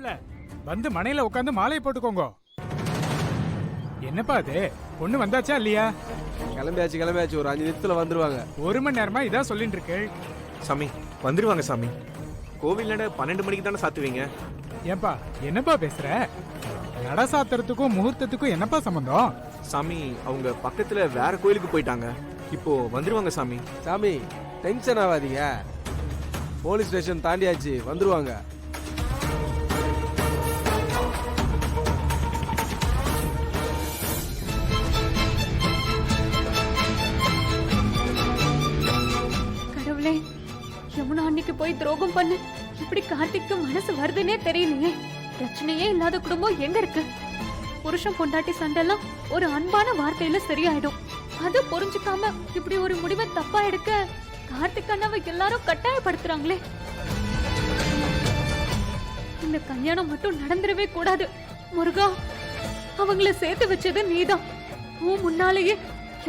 மாப்ள வந்து மனையில உட்காந்து மாலையை போட்டுக்கோங்க. என்னப்பா அது, பொண்ணு வந்தாச்சா இல்லையா? கிளம்பியாச்சு. ஒரு 5 நிமிஷத்துல வந்துருவாங்க. 1 மணி நேரமா இதான் சொல்லிட்டு இருக்கு. சாமி வந்துருவாங்க சாமி. கோவில் நட 12 மணிக்கு தானே சாத்துவீங்க? ஏன்பா என்னப்பா பேசுற? நட சாத்திரத்துக்கும் முகூர்த்தத்துக்கும் என்னப்பா சம்பந்தம்? சாமி அவங்க பக்கத்துல வேற கோயிலுக்கு போயிட்டாங்க. இப்போ வந்துருவாங்க சாமி. சாமி டென்ஷன் ஆகாதீங்க. போலீஸ் ஸ்டேஷன் தாண்டியாச்சு, வந்துருவாங்க. கடவுளே, யமுனா அன்னைக்கு போய் துரோகம் பண்ணு, இப்படி கார்த்திக்கு மனசு வருதுன்னே தெரியலையே. பிரச்சனையே இல்லாத குடும்பம் எங்க இருக்கு? புருஷன் பொண்டாட்டி சண்டெல்லாம் ஒரு அன்பான வார்த்தையில சரியாயிடும். அது புரிஞ்சுக்காம இப்படி ஒரு முடிவை தப்பா எடுக்க கார்த்திக் அண்ணாவை எல்லாரும் கட்டாயப்படுத்துறாங்களே. இந்த கல்யாணம் மட்டும் நடந்துடவே கூடாது. முருகா, அவங்கள சேர்த்து வச்சது நீதான். உன் முன்னாலேயே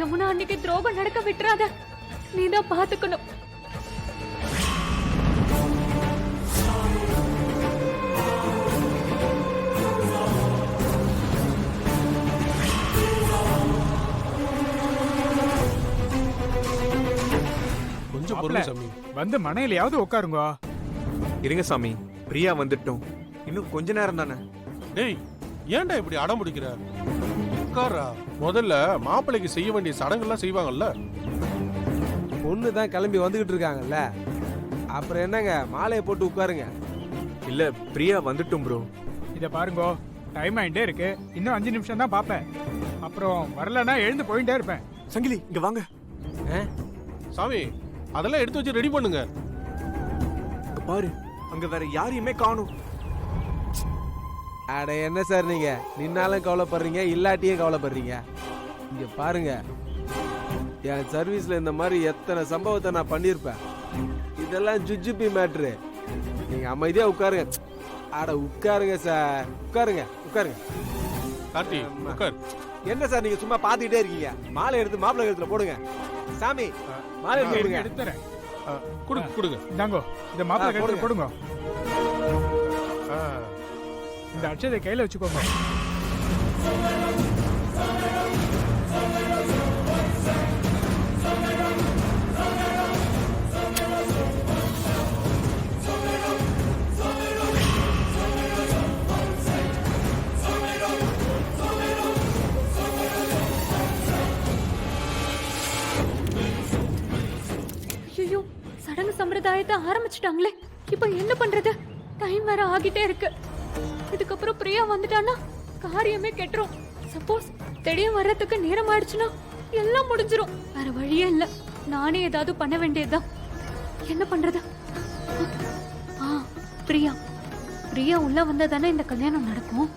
யமுனா அன்னைக்கு துரோகம் நடக்க விட்டுறாத. நீதான் பாத்துக்கணும். வந்து மனையிலயாவது உட்காருங்க. இருங்க சாமி, பிரியா வந்துட்டோம். இன்னும் கொஞ்ச நேரம் தானே. டேய், ஏன்டா இப்படி அடம் பிடிக்கிற? உட்காரா. முதல்ல மாப்பிள்ளைக்கு செய்ய வேண்டிய சடங்கெல்லாம் செய்வாங்கல்ல. பொண்ணு தான் கிளம்பி வந்துகிட்டு இருக்காங்கல்ல, அப்புறம் என்னங்க, மாலையை போட்டு உட்காருங்க. இல்ல பிரியா வந்துட்டோம் ப்ரோ. இத பாருங்க, டைம் ஆயிட்டே இருக்கு. இன்னும் 5 நிமிஷம் தான் பாப்பேன். அப்புறம் வரலன்னா எழுந்து போயிட்டே இருப்பேன். சங்கிலி இங்க வாங்க. சாமி அதெல்லாம் எடுத்து வச்சு ரெடி பண்ணுங்க. பாரு, அங்க வேற யாரையுமே காணும். அட என்ன சார் நீங்க, நின்னாலும் கவலைப்படுறீங்க, இல்லாட்டியும் கவலைப்படுறீங்க. இங்க பாருங்க, என் சர்வீஸ்ல இந்த மாதிரி எத்தனை சம்பவத்தை நான் பண்ணிருப்பேன். இதெல்லாம் ஜுஜுபி மேட்ரு. நீங்க அமைதியா உட்காருங்க. அட உட்காருங்க சார், உட்காருங்க. கார்த்தி உட்கார். என்ன சார் நீங்க சும்மா பாத்துக்கிட்டே இருக்கீங்க? மாலை எடுத்து மாப்பிள்ளை கழுத்துல போடுங்க. சாமி மாலை எடுத்து கொடுங்க. எடுத்துறேன். கொடுங்க. இந்தாங்கோ, இந்த மாப்பிள்ளை கழுத்துல போடுங்க. இந்த அட்சதை கையில வச்சுக்கோங்க. ஐயோ, சடங்கு சம்பிரதாயத்தை ஆரம்பிச்சுட்டாங்களே. இப்ப என்ன பண்றது? டைம் வேற ஆகிட்டே இருக்கு. இதுக்கப்புறம் பிரியா வந்துட்டானா காரியமே கெட்டுரும். சப்போஸ் திடீர்னு வர்றதுக்கு நேரம் ஆயிடுச்சுன்னா எல்லாம் முடிஞ்சிரும். வேற வழியே இல்ல. நானே ஏதாவது பண்ண வேண்டியதுதான். என்ன பண்றது? பிரியா உள்ள வந்தா தானே இந்த கல்யாணம் நடக்கும்.